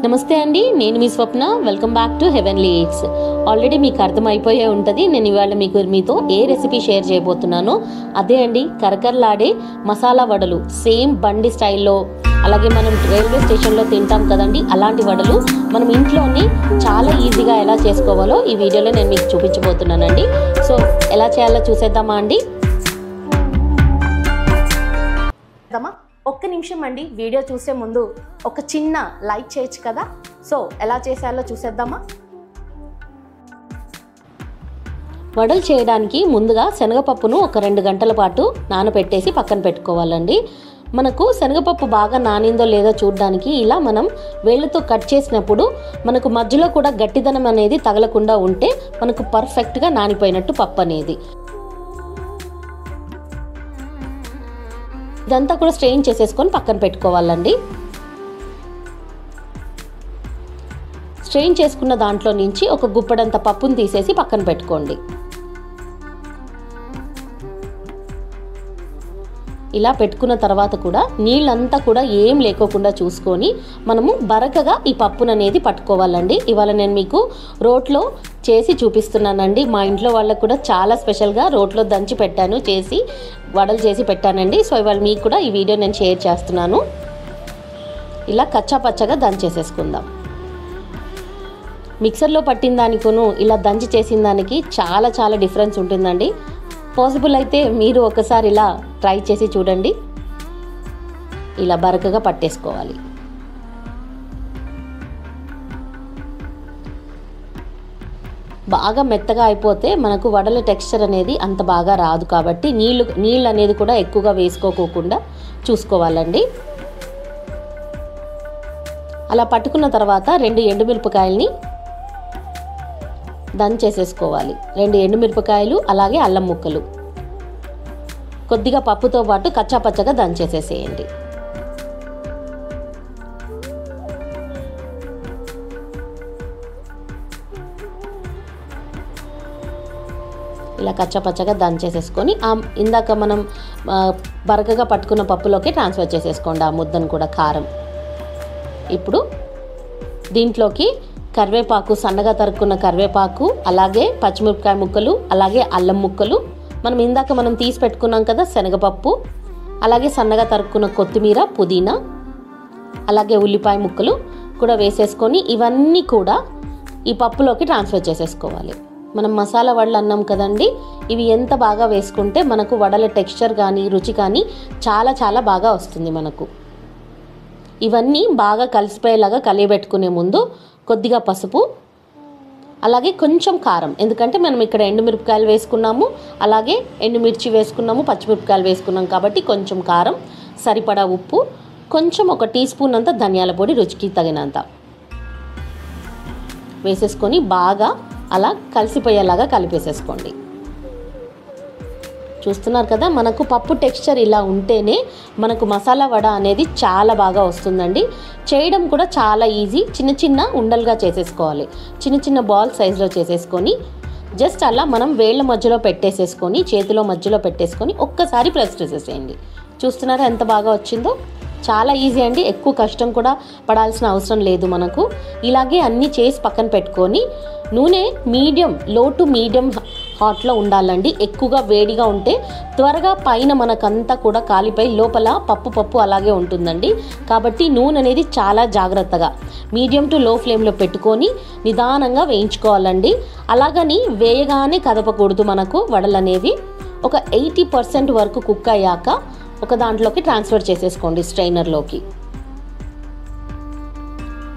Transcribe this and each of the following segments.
నమస్తే అండి, నేను మీ Swapna. Welcome back to heavenly eats. Already మీకు అర్థమైపోయే ఉంటుంది నేను ఇవాళ మీతో ఏ రెసిపీ షేర్ చేయబోతున్నానో. అదే అండి, కరకరలాడే మసాలా వడలు. సేమ్ బండి స్టైల్లో, అలాగే మనం రైల్వే స్టేషన్లో తింటాం కదండి, అలాంటి వడలు మనం ఇంట్లోనే చాలా ఈజీగా ఎలా చేసుకోవాలో ఈ వీడియోలో నేను మీకు చూపించబోతున్నానండి. సో ఎలా చేయాలో చూసేద్దామా అండి? ఒక్క నిమిషం అండి, వీడియో చూసే ముందు ఒక చిన్న లైక్ చేయొచ్చు కదా. సో ఎలా చేసేయాలో చూసేద్దామా? వడలు చేయడానికి ముందుగా శనగపప్పును ఒక 2 గంటల పాటు నానబెట్టేసి పక్కన పెట్టుకోవాలండి. మనకు శనగపప్పు బాగా నానిందో లేదో చూడడానికి ఇలా మనం వేళ్ళతో కట్ చేసినప్పుడు మనకు మధ్యలో కూడా గట్టిదనం అనేది తగలకుండా ఉంటే మనకు పర్ఫెక్ట్గా నానిపోయినట్టు పప్పు అనేది. ఇదంతా కూడా స్ట్రెయిన్ చేసేసుకొని పక్కన పెట్టుకోవాలండి. స్ట్రెయిన్ చేసుకున్న దాంట్లో నుంచి ఒక గుప్పెడంత పప్పును తీసేసి పక్కన పెట్టుకోండి. ఇలా పెట్టుకున్న తర్వాత కూడా నీళ్ళంతా కూడా ఏం లేకోకుండా చూసుకొని మనము బరకగా ఈ పప్పును అనేది పట్టుకోవాలండి. ఇవాళ నేను మీకు రోట్లో చేసి చూపిస్తున్నానండి. మా ఇంట్లో వాళ్ళకు కూడా చాలా స్పెషల్గా రోట్లో దంచి పెట్టాను, చేసి వడలు చేసి పెట్టానండి. సో ఇవాళ మీకు కూడా ఈ వీడియో నేను షేర్ చేస్తున్నాను. ఇలా కచ్చా పచ్చగా దంచేసేసుకుందాం. మిక్సర్లో పట్టిన దానికును ఇలా దంచి చేసిన దానికి చాలా డిఫరెన్స్ ఉంటుందండి. పాసిబుల్ అయితే మీరు ఒకసారి ఇలా ట్రై చేసి చూడండి. ఇలా బరకగా పట్టేసుకోవాలి. బాగా మెత్తగా అయిపోతే మనకు వడల టెక్స్చర్ అనేది అంత బాగా రాదు, కాబట్టి నీళ్ళు అనేది కూడా ఎక్కువగా వేసుకోకుండా చూసుకోవాలండి. అలా పట్టుకున్న తర్వాత 2 ఎండుమిరపకాయలని దంచేసేసుకోవాలి. 2 ఎండుమిరపకాయలు, అలాగే అల్లం ముక్కలు, కొద్దిగా పప్పుతో పాటు కచ్చాపచ్చగా దంచేసేసేయండి. ఇలా కచ్చాపచ్చగా దంచేసేసుకొని ఇందాక మనం బరకగా పట్టుకున్న పప్పులోకి ట్రాన్స్ఫర్ చేసేసుకోండి ఆ ముద్దను కూడా, కారం. ఇప్పుడు దీంట్లోకి కరివేపాకు, సన్నగా తరుక్కున్న కరివేపాకు, అలాగే పచ్చిమిరపకాయ ముక్కలు, అలాగే అల్లం ముక్కలు, మనం తీసి పెట్టుకున్నాం కదా శనగపప్పు, అలాగే సన్నగా తరుక్కున్న కొత్తిమీర, పుదీనా, అలాగే ఉల్లిపాయ ముక్కలు కూడా వేసేసుకొని ఇవన్నీ కూడా ఈ పప్పులోకి ట్రాన్స్ఫర్ చేసేసుకోవాలి. మనం మసాలా వడలు అన్నాం కదండి, ఇవి ఎంత బాగా వేసుకుంటే మనకు వడల టెక్స్చర్ కానీ రుచి కానీ చాలా బాగా వస్తుంది మనకు. ఇవన్నీ బాగా కలిసిపోయేలాగా కలియబెట్టుకునే ముందు కొద్దిగా పసుపు, అలాగే కొంచెం కారం, ఎందుకంటే మనం ఇక్కడ ఎండుమిరపకాయలు వేసుకున్నాము, అలాగే ఎండుమిర్చి వేసుకున్నాము, పచ్చిమిరపకాయలు వేసుకున్నాం కాబట్టి కొంచెం కారం, సరిపడా ఉప్పు, కొంచెం 1 టీ స్పూన్ అంత ధనియాల పొడి రుచికి తగినంత వేసేసుకొని బాగా అలా కలిసిపోయేలాగా కలిపేసేసుకోండి. చూస్తున్నారు కదా, మనకు పప్పు టెక్స్చర్ ఇలా ఉంటేనే మనకు మసాలా వడ అనేది చాలా బాగా వస్తుందండి. చేయడం కూడా చాలా ఈజీ. చిన్న ఉండలుగా చేసేసుకోవాలి. చిన్న బాల్ సైజులో చేసేసుకొని జస్ట్ అలా మనం వేళ్ళ మధ్యలో పెట్టేసేసుకొని, చేతిలో మధ్యలో పెట్టేసుకొని ఒక్కసారి ప్రెస్ చేసేసేయండి. చూస్తున్నారా ఎంత బాగా వచ్చిందో? చాలా ఈజీ అండి, ఎక్కువ కష్టం కూడా పడాల్సిన అవసరం లేదు మనకు. ఇలాగే అన్నీ చేసి పక్కన పెట్టుకొని నూనె లో టు మీడియం హాట్లో ఉండాలండి. ఎక్కువగా వేడిగా ఉంటే త్వరగా పైన మనకంతా కూడా కాలిపోయి లోపల పప్పు అలాగే ఉంటుందండి. కాబట్టి నూనె అనేది చాలా జాగ్రత్తగా మీడియం టు లో ఫ్లేమ్లో పెట్టుకొని నిదానంగా వేయించుకోవాలండి. అలాగని వేయగానే కదపకూడదు. మనకు వడలు అనేవి ఒక 80% వరకు కుక్ అయ్యాక ఒక దాంట్లోకి ట్రాన్స్ఫర్ చేసేసుకోండి, స్ట్రైనర్లోకి.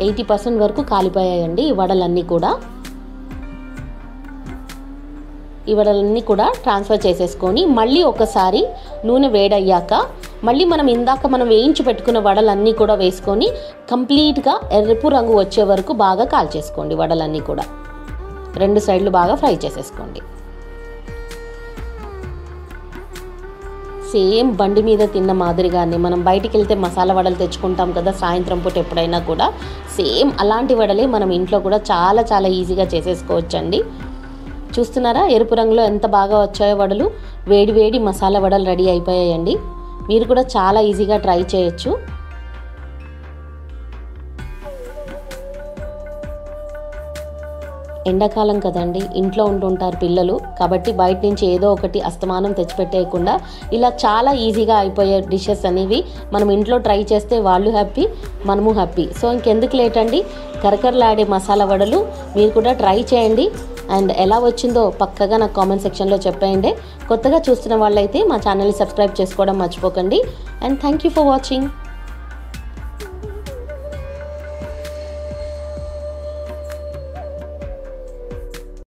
80% వరకు కాలిపోయాయండి ఈ వడలన్నీ కూడా. ఈ వడలన్నీ కూడా ట్రాన్స్ఫర్ చేసేసుకొని మళ్ళీ ఒకసారి నూనె వేడయ్యాక మళ్ళీ ఇందాక మనం వేయించి పెట్టుకున్న వడలన్నీ కూడా వేసుకొని కంప్లీట్గా ఎరుపు రంగు వచ్చే వరకు బాగా కాల్చేసుకోండి. వడలన్నీ కూడా 2 సైడ్లు బాగా ఫ్రై చేసేసుకోండి. సేమ్ బండి మీద తిన్న మాదిరిగానే మనం బయటికి వెళ్తే మసాలా వడలు తెచ్చుకుంటాం కదా సాయంత్రం పూట ఎప్పుడైనా కూడా, సేమ్ అలాంటి వడలే మనం ఇంట్లో కూడా చాలా ఈజీగా చేసేసుకోవచ్చండి. చూస్తున్నారా ఎరుపు రంగులో ఎంత బాగా వచ్చాయో వడలు? వేడి మసాలా వడలు రెడీ అయిపోయాయండి. మీరు కూడా చాలా ఈజీగా ట్రై చేయొచ్చు. ఎండాకాలం కదండి, ఇంట్లో ఉంటుంటారు పిల్లలు, కాబట్టి బయట నుంచి ఏదో ఒకటి అస్తమానం తెచ్చిపెట్టేయకుండా ఇలా చాలా ఈజీగా అయిపోయే డిషెస్ అనేవి మనం ఇంట్లో ట్రై చేస్తే వాళ్ళు హ్యాపీ, మనము హ్యాపీ. సో ఇంకెందుకు లేట్ అండి, కరకరలాడే మసాలా వడలు మీరు కూడా ట్రై చేయండి. అండ్ ఎలా వచ్చిందో పక్కగా నాకు కామెంట్ సెక్షన్లో చెప్పేయండి. కొత్తగా చూస్తున్న వాళ్ళైతే మా ఛానల్ని సబ్స్క్రైబ్ చేసుకోవడం మర్చిపోకండి. And thank you for watching.